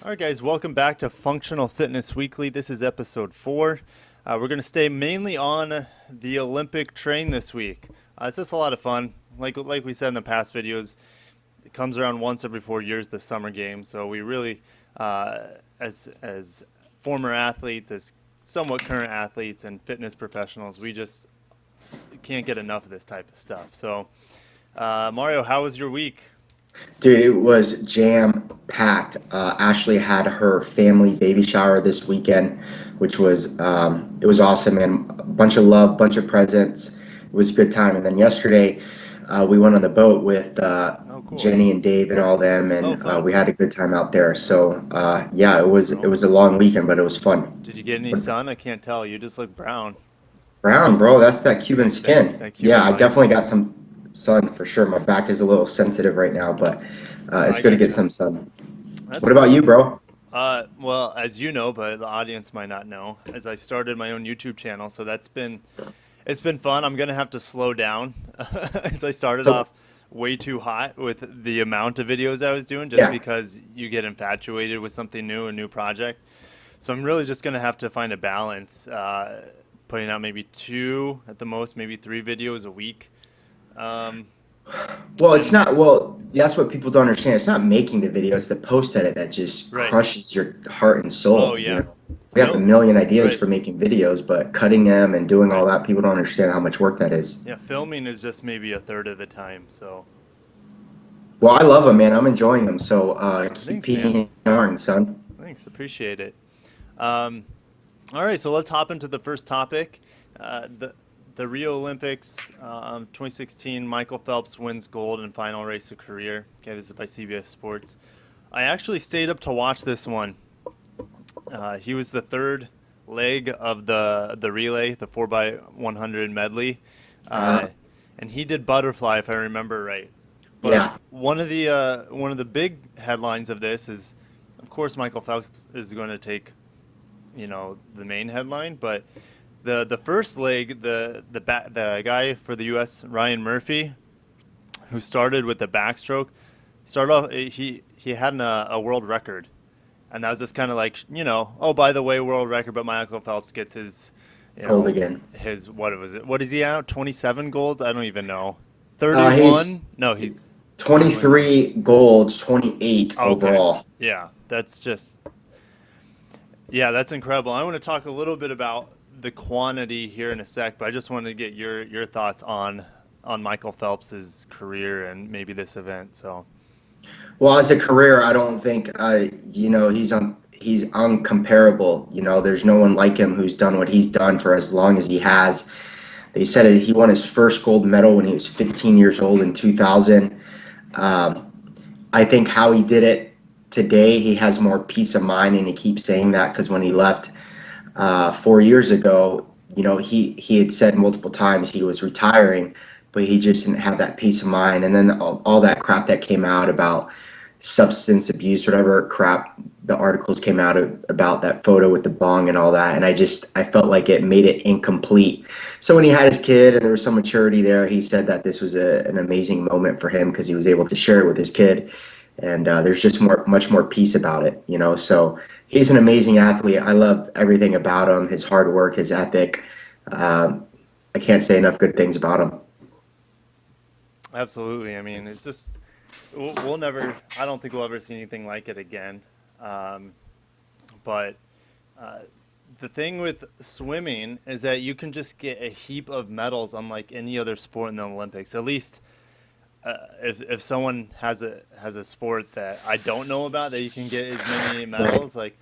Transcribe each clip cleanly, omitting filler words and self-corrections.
All right, guys, welcome back to Functional Fitness Weekly. This is episode 4. We're going to stay mainly on the Olympic train this week. It's just a lot of fun. Like we said in the past videos, it comes around once every 4 years, the summer games. So we really, as former athletes, as somewhat current athletes and fitness professionals, we just can't get enough of this type of stuff. So, Mario, how was your week? Dude, it was jam-packed. Ashley had her family baby shower this weekend, which was it was awesome, and a bunch of love, bunch of presents. It was a good time. And then yesterday, we went on the boat with Oh, cool. Jenny and Dave and all them, Oh, and fun. we had a good time out there. So yeah, it Nice, was bro. it was a long weekend, but it was fun. Did you get any sun? I can't tell. You just look brown. Brown, bro, that's that That's Cuban that, skin. that Yeah, Cuban I life. definitely got some sun for sure. My back is a little sensitive right now, but it's I good to get gotcha. some sun. That's What about cool. you, bro? Well, as you know, but the audience might not know, as I started my own YouTube channel, so it's been fun. I'm gonna have to slow down as I started So off way too hot with the amount of videos I was doing, just yeah. because you get infatuated with something new, a new project. So I'm really just gonna have to find a balance, putting out maybe 2 at the most, maybe 3 videos a week. Um, Well, it's and not, well, that's what people don't understand. It's not making the video, it's the post edit that just right. crushes your heart and Oh soul. yeah. We have a Phil. million ideas Right. for making videos, but cutting them and doing all Right. that, people don't understand how much work that is. Yeah. Filming is just maybe a third of the time. So Well, I love them, man. I'm enjoying them. So keep thanks, man. being yarn, son. Thanks. Appreciate it. Um, all right. So let's hop into the first topic. The Rio Olympics, 2016. Michael Phelps wins gold in final race of career. Okay, this is by CBS Sports. I actually stayed up to watch this one. He was the third leg of the relay, the 4x100 medley, uh, Uh, and he did butterfly, if I remember right. But yeah. one of the big headlines of this is, of course, Michael Phelps is going to take, the main headline. But the first leg, the guy for the U.S., Ryan Murphy, who started with the backstroke, started off he had a world record, and that was just kind of like, oh, by the way, world record. But Michael Phelps gets his, you Gold know again. his, what was it? What is he at? 27 golds? I don't even know. He's 31? No, he's 21 golds. 23 golds, 28 Okay. overall. Yeah, that's incredible. I want to talk a little bit about the quantity here in a sec, but I just wanted to get your thoughts on Michael Phelps's career and maybe this event. So, Well, as a career, I don't think he's uncomparable. There's no one like him who's done what he's done for as long as he has. They said he won his first gold medal when he was 15 years old in 2000. Um, I think how he did it today, he has more peace of mind, and he keeps saying that because when he left 4 years ago, he had said multiple times he was retiring, but he just didn't have that peace of mind. And then all that crap that came out about substance abuse, whatever crap the articles came out about that photo with the bong and all that, and I felt like it made it incomplete. So when he had his kid and there was some maturity there, he said that this was an amazing moment for him because he was able to share it with his kid, and there's just much more peace about it. So he's an amazing athlete. I love everything about him, his hard work, his ethic. I can't say enough good things about him. absolutely. I mean, it's just we'll never. I don't think we'll ever see anything like it again. Um, but uh, the thing with swimming is that you can just get a heap of medals, unlike any other sport in the Olympics. At least if someone has a sport that I don't know about, that you can get as many Right. medals, like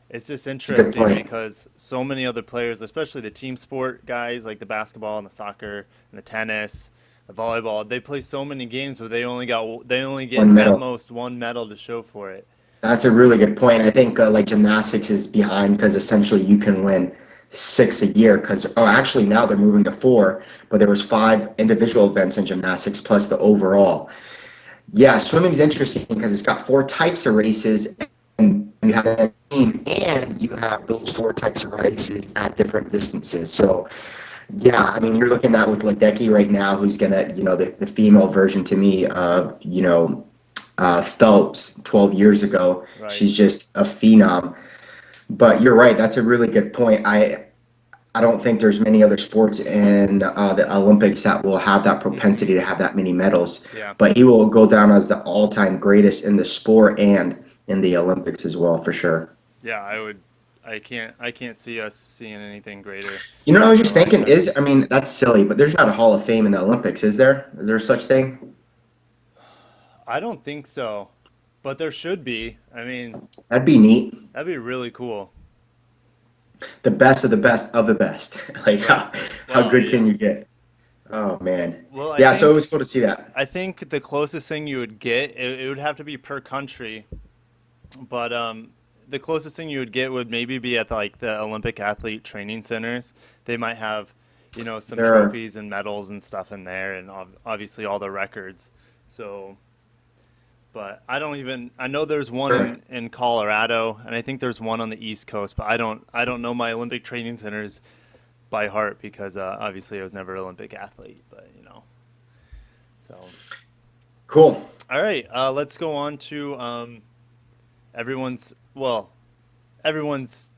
it's just It's a good interesting point. because so many other players, especially the team sport guys like the basketball and the soccer and the tennis, the volleyball, they play so many games, but they only get One at medal. most one medal to show for it. That's a really good point. I think like gymnastics is behind because essentially you can win 6 a year. Because actually now they're moving to four, but there was five individual events in gymnastics plus the overall. Yeah, swimming's interesting because it's got four types of races, and you have a team, and you have those four types of races at different distances. So yeah, I mean, you're looking at with Ledecky right now, who's gonna, the female version to me of, Phelps 12 years ago. Right. She's just a phenom. But you're right. That's a really good point. I don't think there's many other sports in the Olympics that will have that Hmm. propensity to have that many medals. Yeah. But he will go down as the all-time greatest in the sport and in the Olympics as well, for sure. Yeah, I would. I can't see us seeing anything greater You know what I was in our just thinking is, I lifetimes. mean, that's silly, but there's not a Hall of Fame in the Olympics, is there? Is there such thing? I don't think so, but there should be. I mean, That'd be neat. that'd be really cool. The best of the best of the best. Like Right. how Well, good can yeah. you get? Oh man. Well, I Yeah, so it think was cool to see that. I think the closest thing you would get, it would have to be per country, but the closest thing you would get would maybe be at like the Olympic athlete training centers. They might have, some There are trophies and medals and stuff in there, and obviously all the records. So, but I know there's one sure. in Colorado, and I think there's one on the East Coast, but I don't know my Olympic training centers by heart because obviously I was never an Olympic athlete, but so. Cool. All right, let's go on to everyone's well, everyone's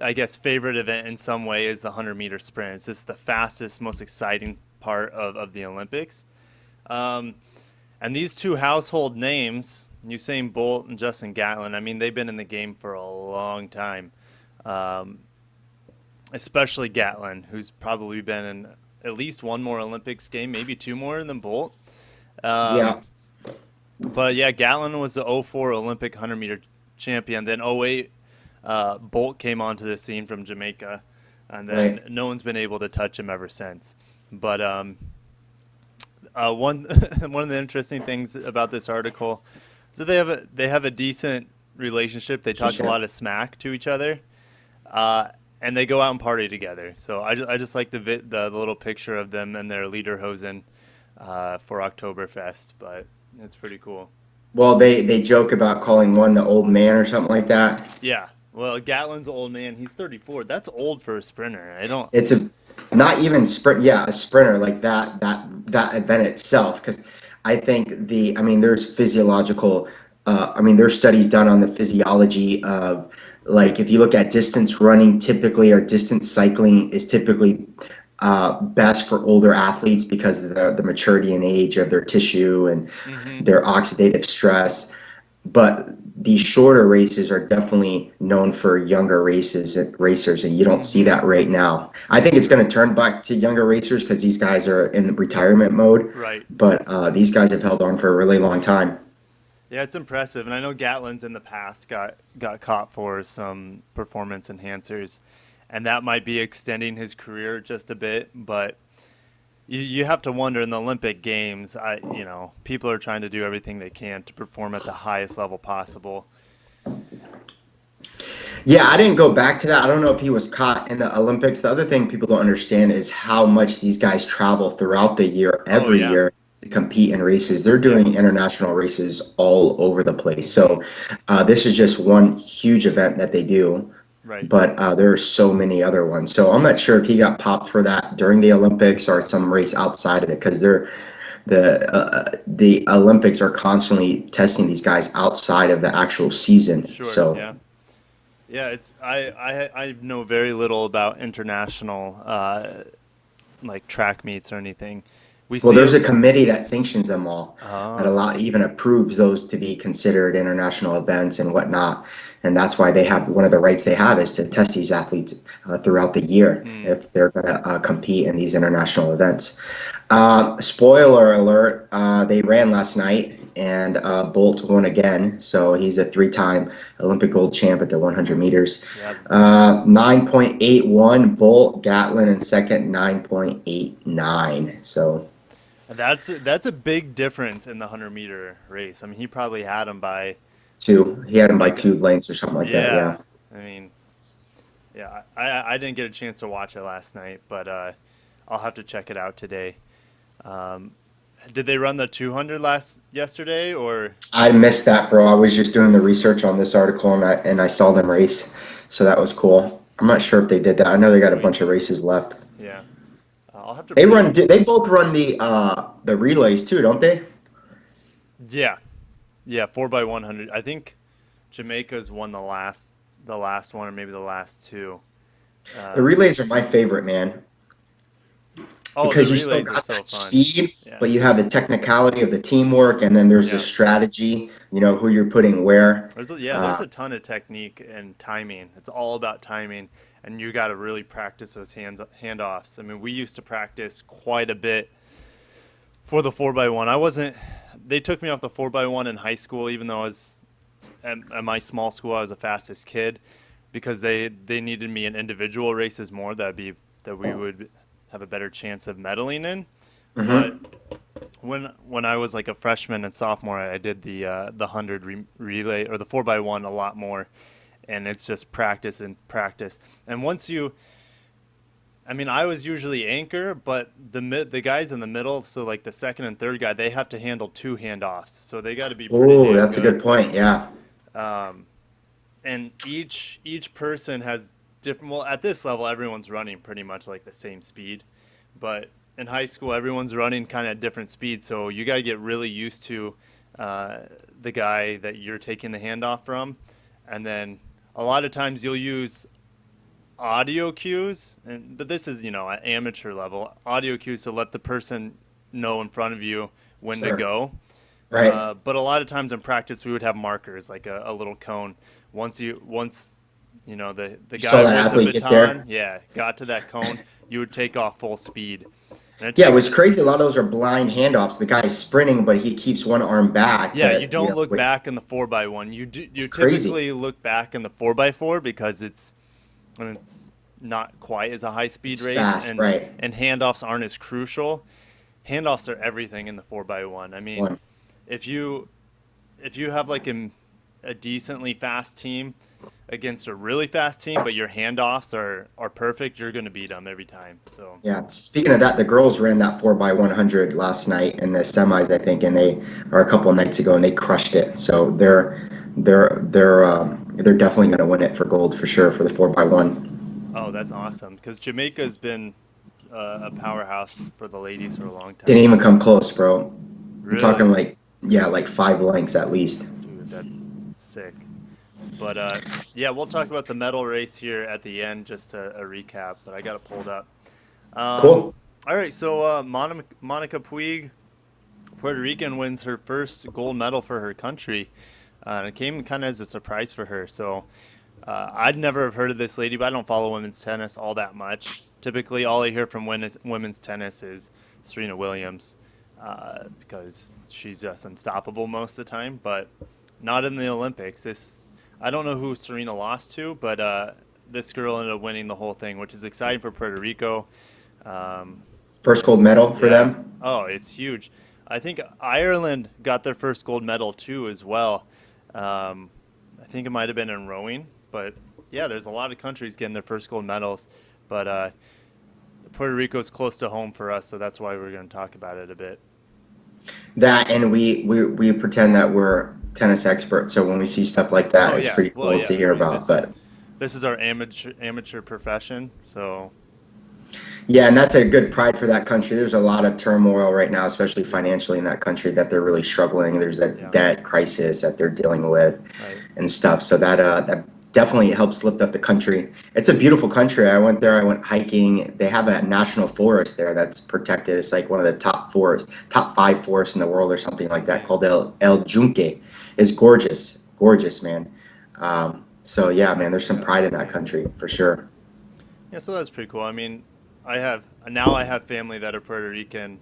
I guess favorite event in some way is the 100-meter sprint. It's just the fastest, most exciting part of the Olympics. Um, and these two household names, Usain Bolt and Justin Gatlin, I mean, they've been in the game for a long time. Um, Especially Gatlin, who's probably been in at least one more Olympics game, maybe two more than Bolt. Um, Yeah, but yeah, Gatlin was the '04 Olympic 100-meter champion. Then '08, Bolt came onto the scene from Jamaica, and then right. no one's been able to touch him ever since. But one one of the interesting things about this article is that they have a decent relationship. They talk a Relationship. lot of smack to each other, uh, and they go out and party together. So I just like the little picture of them and their lederhosen for Oktoberfest, but it's pretty cool. Well, they joke about calling one the old man or something like that. Yeah. Well, Gatlin's an old man. He's 34. That's old for a sprinter. I don't. It's a not even sprint. Yeah, a sprinter like that event itself. Because I think I mean, there's physiological. I mean, there's studies done on the physiology of like if you look at distance running typically or distance cycling is typically best for older athletes because of the maturity and age of their tissue and Hmm. their oxidative stress. But these shorter races are definitely known for younger racers, and you don't see Hmm. that right now. I think it's going to turn back to younger racers because these guys are in retirement mode. Right. But these guys have held on for a really long time. Yeah, it's impressive, and I know Gatlin's in the past got caught for some performance enhancers, and that might be extending his career just a bit. But you have to wonder in the Olympic Games, people are trying to do everything they can to perform at the highest level possible. Yeah, I didn't go back to that. I don't know if he was caught in the Olympics. The other thing people don't understand is how much these guys travel throughout the year, Oh every yeah. year, to compete in races. They're Yep. doing international races all over the place. Hmm. So this is just one huge event that they do, Right. but there are so many other ones. So I'm not sure if he got popped for that during the Olympics or some race outside of it, because the Olympics are constantly testing these guys outside of the actual season. Sure. So. Yeah. Yeah. I know very little about international like track meets or anything. We Well, see there's it. a committee that sanctions them all, that a Oh. lot even approves those to be considered international events and whatnot. And that's why they have one of the rights they have is to test these athletes throughout the year Hmm. if they're going to compete in these international events. Spoiler alert, they ran last night and Bolt won again. So he's a three-time Olympic gold champ at the 100 meters. Yeah. 9.81 Bolt, Gatlin in second, 9.89. So That's a big difference in the 100-meter race. I mean, he probably had him by he had him by like, 2 lengths or something like that. yeah. Yeah. I mean, yeah. I didn't get a chance to watch it last night, but I'll have to check it out today. Um, did they run the 200 yesterday or? I missed that, bro. I was just doing the research on this article and I saw them race, so that was cool. I'm not sure if they did that. I know they got a Sweet. bunch of races left. Yeah. I'll have to They bring. run. They both run the relays too, don't they? Yeah. Yeah, 4x100. I think Jamaica's won the last one, or maybe the last two. The Um, relays are my favorite, man, oh, the because you still relays are got so that fun. speed, Yeah, but you have the technicality of the teamwork, and then there's the yeah. strategy, who you're putting where. There's Uh, a ton of technique and timing. It's all about timing, and you got to really practice those handoffs. I mean, we used to practice quite a bit for the 4x1. I wasn't. They took me off the 4x1 in high school, even though I was at my small school. I was the fastest kid because they needed me in individual races more. That we would have a better chance of medaling in. But mhm. when I was like a freshman and sophomore, I did the 100 relay or the 4x1 a lot more, and it's just practice and practice. And once you, I mean, I was usually anchor, but the guys in the middle, so like the second and third guy, they have to handle two handoffs, so they got to be pretty Oh, damn that's a good. good point. Yeah, Um, and each person has different. Well, at this level, everyone's running pretty much like the same speed, but in high school, everyone's running kind of at different speeds. So you got to get really used to uh, the guy that you're taking the handoff from, and then a lot of times you'll use audio cues, but this is at amateur level audio cues to let the person know in front of you when to sure. go. Right. But a lot of times in practice, we would have markers like a little cone. Once the You saw guy that with the athlete get baton, there. yeah, got to that cone, you would take off full speed, and it Yeah, it was takes. crazy. A lot of those are blind handoffs. The guy is sprinting, but he keeps one arm back Yeah, you to, don't look wait. back in the 4x1. You It's crazy. typically look back in the 4x4 because it's not quite as a high speed It's race, fast, right? and handoffs aren't as crucial. Handoffs are everything in the 4x1. I mean, One. if you if you have like a decently fast team against a really fast team, but your handoffs are perfect, you're going to beat them every time. So Yeah. Speaking of that, the girls ran that 4x100 last night in the semis, I think, and or a couple of nights ago, and they crushed it. So they're definitely going to win it for gold for sure for the 4x1. oh, that's awesome because Jamaica's been a powerhouse for the ladies for a long Didn't time. even come close, bro. I'm Really, talking like, yeah, like 5 lengths at least. dude, that's sick. But yeah, we'll talk about the medal race here at the end, just a recap. But I got it pulled up. Um, Cool. all right, so Monica Puig, Puerto Rican, wins her first gold medal for her country. And it came kind of as a surprise for her. So I'd never have heard of this lady, but I don't follow women's tennis all that much. Typically, all I hear from women's tennis is Serena Williams because she's just unstoppable most of the time, but not in the Olympics. I don't know who Serena lost to, but this girl ended up winning the whole thing, which is exciting for Puerto Rico. Um, First gold medal for yeah. them. Oh, it's huge. I think Ireland got their first gold medal too, as well. Um, I think it might have been in rowing, but yeah, there's a lot of countries getting their first gold medals. But Puerto Rico is close to home for us, so that's why we're going to talk about it a bit. That and we pretend that we're tennis experts, so when we see stuff like that, Oh it's yeah, pretty well cool to yeah. I hear mean, about. But this is our amateur profession, so yeah, and that's a good pride for that country. There's a lot of turmoil right now, especially financially in that country, that they're really struggling. There's that yeah, debt crisis that they're dealing with right. and stuff. So that definitely helps lift up the country. It's a beautiful country. I went there. I went hiking. They have a national forest there that's protected. It's like one of the top 5 forests in the world or something like that, Dang, called El Junque. It's gorgeous, gorgeous, man. So yeah, man, there's some pride that's in that amazing. country for sure. Yeah, so that's pretty cool. I mean, I have family that are Puerto Rican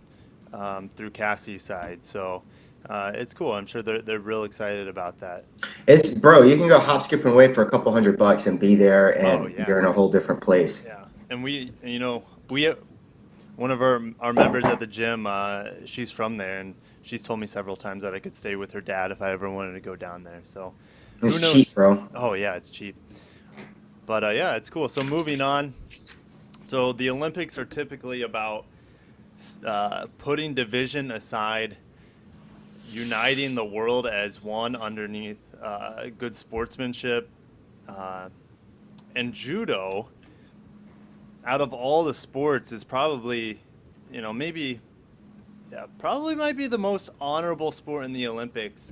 through Cassie's side, so it's cool. I'm sure they're real excited about that. It's bro, you can go hop, skip, and wait for a couple $100 and be there, Oh and yeah, you're in a whole different place. yeah. And we one of our members at the gym, she's from there, and she's told me several times that I could stay with her dad if I ever wanted to go down there. So who It's cheap, knows? bro. Oh yeah, it's cheap. But yeah, it's cool. So moving on. So the Olympics are typically about putting division aside, uniting the world as one underneath good sportsmanship. Uh, and judo, out of all the sports, is probably, maybe Yeah, probably might be the most honorable sport in the Olympics,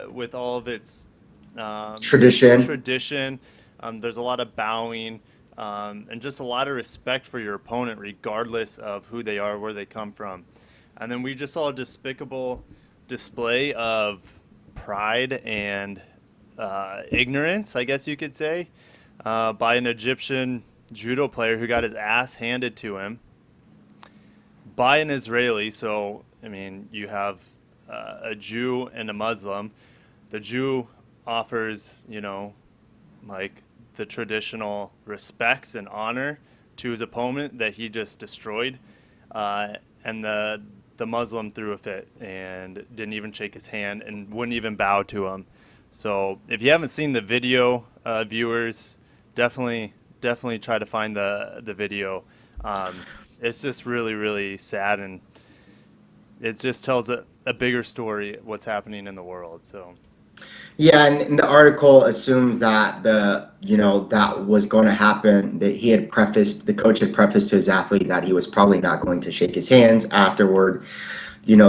with all of its Tradition. tradition. There's a lot of bowing, and just a lot of respect for your opponent, regardless of who they are, where they come from. And then we just saw a despicable display of pride and ignorance, I guess you could say, by an Egyptian judo player who got his ass handed to him by an Israeli. So, I mean, you have a Jew and a Muslim. The Jew offers, like the traditional respects and honor to his opponent that he just destroyed. And the Muslim threw a fit and didn't even shake his hand and wouldn't even bow to him. So if you haven't seen the video, viewers, definitely try to find the video. It's just really, really sad, and it just tells a bigger story what's happening in the world. So Yeah, and the article assumes that that was going to happen. That the coach had prefaced to his athlete that he was probably not going to shake his hands afterward.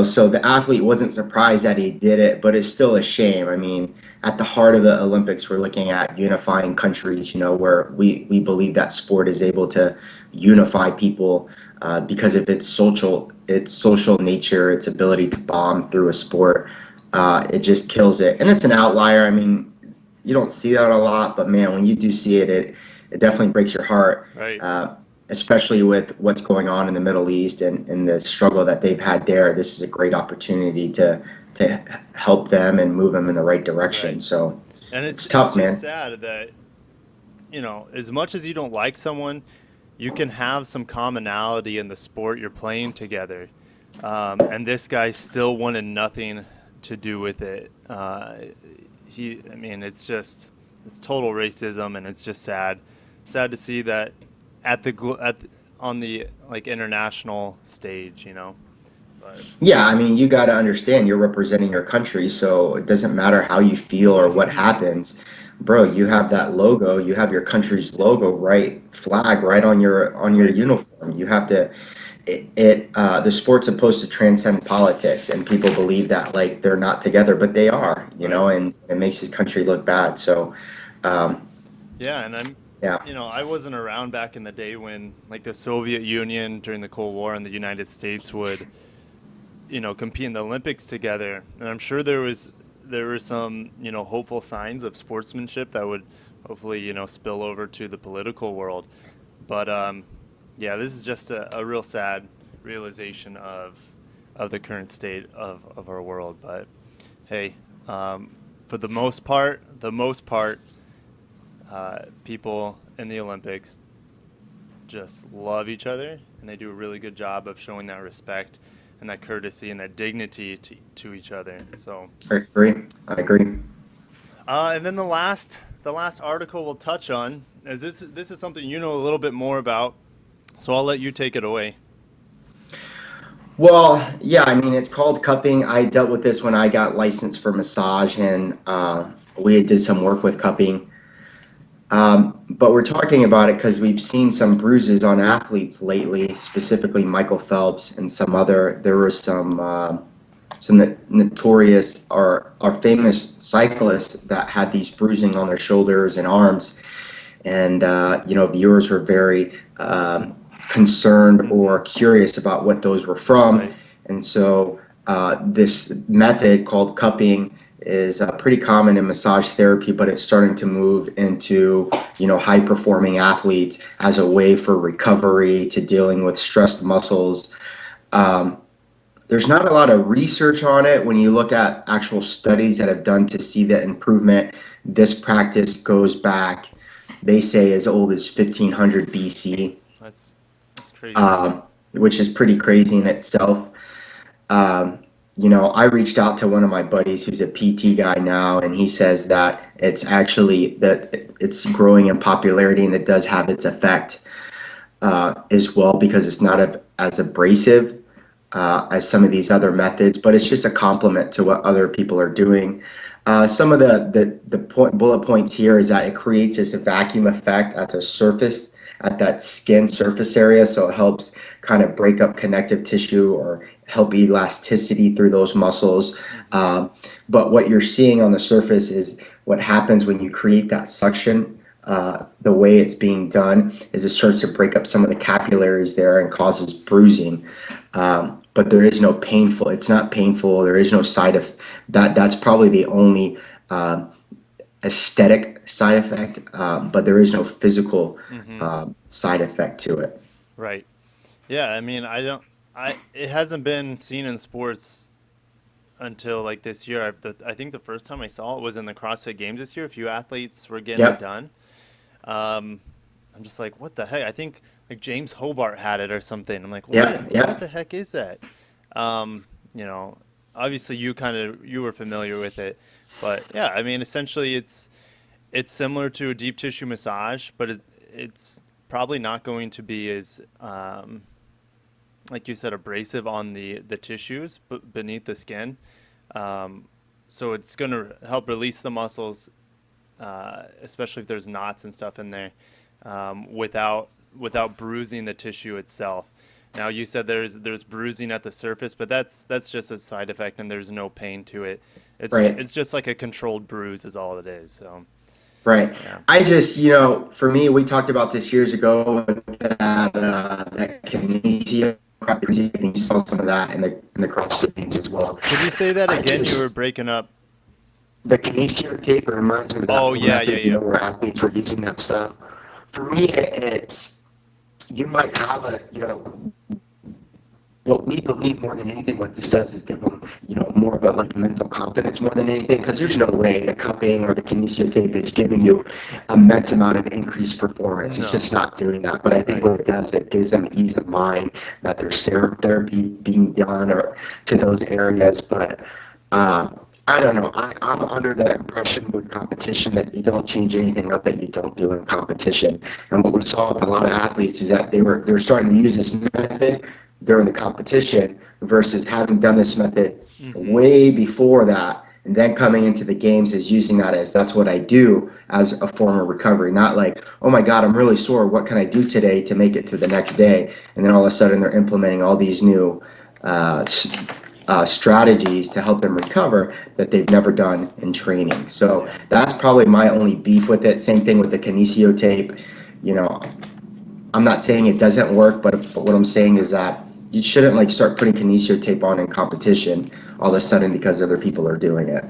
So the athlete wasn't surprised that he did it, but it's still a shame. I mean, at the heart of the Olympics, we're looking at unifying countries, where we believe that sport is able to unify people because of its social nature, its ability to bond through a sport. It just kills it. And it's an outlier. I mean, you don't see that a lot, but man, when you do see it, it definitely breaks your heart. right. Especially with what's going on in the Middle East and the struggle that they've had there. This is a great opportunity to help them and move them in the right direction. Right. So And it's it's tough, just man. sad that, as much as you don't like someone, you can have some commonality in the sport you're playing together. And this guy still wanted nothing to do with it. I mean, it's total racism, and it's just sad to see that on the like international stage. But Yeah, I mean, you got to understand you're representing your country, so it doesn't matter how you feel or what happens. Bro, you have that logo, you have your country's flag right on your right, uniform. You have to the sport's supposed to transcend politics, and people believe that like they're not together, but they are, right. and it makes his country look bad. So, um, Yeah, and yeah. I wasn't around back in the day when like the Soviet Union during the Cold War and the United States would, compete in the Olympics together. And I'm sure there were some, hopeful signs of sportsmanship that would hopefully, spill over to the political world. But yeah, this is just a real sad realization of the current state of our world. But hey, for the most part, people in the Olympics just love each other, and they do a really good job of showing that respect and that courtesy and that dignity to each other. So, I agree. and then the last article we'll touch on is this is something you know a little bit more about, so I'll let you take it away. Well, yeah, I mean, it's called cupping. I dealt with this when I got licensed for massage, and we did some work with cupping. But we're talking about it because we've seen some bruises on athletes lately, specifically Michael Phelps and there were some notorious or famous cyclists that had these bruising on their shoulders and arms. And, viewers were very concerned or curious about what those were from. Right. And so this method called cupping is pretty common in massage therapy, but it's starting to move into, high performing athletes as a way for recovery to dealing with stressed muscles. Um, there's not a lot of research on it. When you look at actual studies that have done to see the improvement, this practice goes back, they say, as old as 1500 BC, That's crazy. which is pretty crazy in itself. Um, I reached out to one of my buddies who's a PT guy now, and he says that it's growing in popularity, and it does have its effect as well, because it's not as abrasive as some of these other methods, but it's just a complement to what other people are doing. Some of the bullet points here is that it creates this vacuum effect at the surface at that skin surface area, so it helps kind of break up connective tissue or help elasticity through those muscles. Mm-hmm. But what you're seeing on the surface is what happens when you create that suction. The way it's being done is it starts to break up some of the capillaries there and causes bruising. But there is no painful. It's not painful. There is no side effect. That's probably the only aesthetic side effect, but there is no physical Mm-hmm. side effect to it. Right. Yeah, I mean, it hasn't been seen in sports until like this year. I think the first time I saw it was in the CrossFit Games this year. A few athletes were getting it Yep. done. Um, I'm just like, what the heck? I think like James Hobart had it or something. I'm like, Yeah. what Yeah. the heck is that? Um, you know, obviously you were familiar with it, but yeah, I mean, essentially it's similar to a deep tissue massage, but it's probably not going to be as like you said, abrasive on the tissues beneath the skin. Um, so it's going to help release the muscles, especially if there's knots and stuff in there, without bruising the tissue itself. Now you said there's bruising at the surface, but that's just a side effect, and there's no pain to it. Right. It's just like a controlled bruise is all it is. So Right. yeah. I just, for me, we talked about this years ago with that kinesio. You saw some of that in the CrossFit Games as well. Could you say that I again? You were just breaking up. The kinesio tape reminds me of that Oh whole yeah, yeah, method, yeah. where athletes were using that stuff. For me, it's you might have what we believe more than anything, what this does is give them, more of a like mental confidence more than anything, because there's no way the cupping or the kinesio tape is giving you immense amount of increased performance. It's just No. not doing that. But I think Right. what it does, it gives them ease of mind that there's therapy being done or to those areas. But I don't know. I'm under the impression with competition that you don't change anything up that you don't do in competition. And what we saw with a lot of athletes is that they're starting to use this method during the competition versus having done this method Mm-hmm. way before that, and then coming into the games is using that as that's what I do as a form of recovery. Not like, oh my God, I'm really sore. What can I do today to make it to the next day? And then all of a sudden they're implementing all these new strategies to help them recover that they've never done in training. So Yeah. that's probably my only beef with it. Same thing with the kinesio tape. You know, I'm not saying it doesn't work, but what I'm saying is that you shouldn't like start putting kinesio tape on in competition all of a sudden because other people are doing it.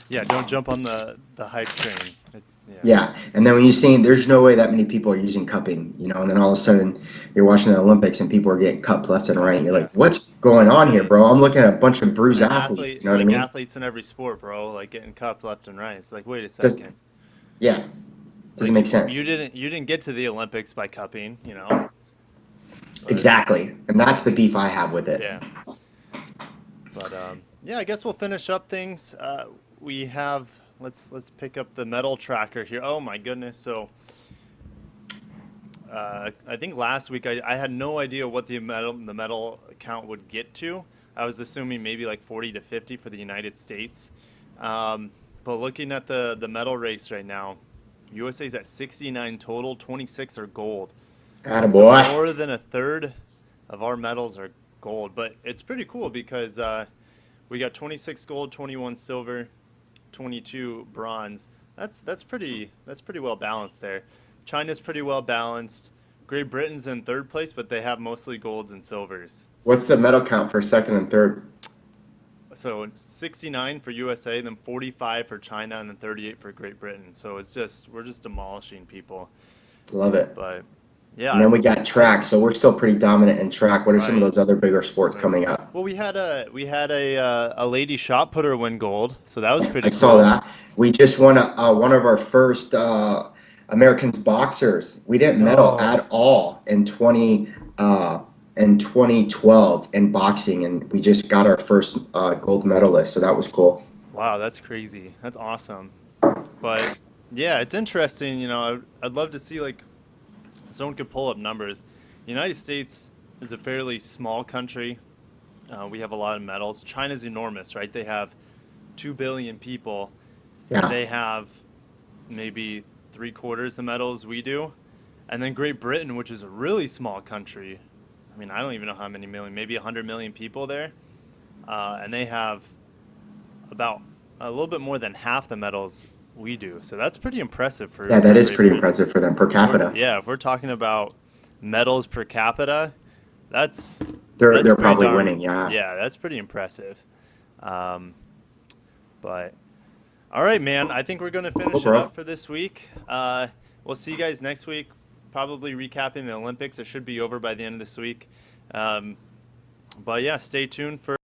Yeah, don't jump on the hype train. It's yeah. Yeah, and then when you're seeing there's no way that many people are using cupping, and then all of a sudden you're watching the Olympics and people are getting cupped left and right, and you're Yeah. like, what's I going was on here, saying bro? I'm looking at a bunch of bruised an athletes. athlete, You know what I like mean? athletes in every sport, bro, like getting cupped left and right. It's like, wait a Does second. yeah, It's doesn't like make sense. you didn't get to the Olympics by cupping, but Exactly, and that's the beef I have with it. yeah. But yeah, I guess we'll finish up things. We have let's pick up the medal tracker here. Oh my goodness. So I think last week I had no idea what the medal count would get to. I was assuming maybe like 40 to 50 for the United States. But looking at the medal race right now, USA's at 69 total, 26 are gold. So Attaboy. more than a third of our medals are gold. But it's pretty cool because we got 26 gold, 21 silver, 22 bronze. That's pretty well balanced there. China's pretty well balanced. Great Britain's in third place, but they have mostly golds and silvers. What's the medal count for second and third? So 69 for USA, then 45 for China, and then 38 for Great Britain. So we're just demolishing people. Love it. But And yeah, then we got track, so we're still pretty dominant in track. What are some of right, those other bigger sports right. coming up? Well, we had a lady shot putter win gold, so that was I pretty saw cool. that. We just won one of our first Americans boxers. We didn't medal No. at all in 2012 in boxing, and we just got our first gold medalist. So that was cool. Wow, that's crazy. That's awesome. But yeah, it's interesting. I'd love to see like someone could pull up numbers. The United States is a fairly small country. We have a lot of medals. China's enormous, right? They have 2 billion people, and Yeah, they have maybe three quarters the medals we do. And then Great Britain, which is a really small country. I mean, I don't even know how many million, maybe 100 million people there. And they have about a little bit more than half the medals we do. So that's pretty impressive Yeah, for that is Great pretty Britain. impressive for them per capita. Yeah, if we're talking about medals per capita, that's They're that's they're pretty probably darn, winning. Yeah. yeah, that's pretty impressive. But all right, man, I think we're gonna Cool, finish it bro. up for this week. We'll see you guys next week. Probably recapping the Olympics. It should be over by the end of this week. But yeah, stay tuned for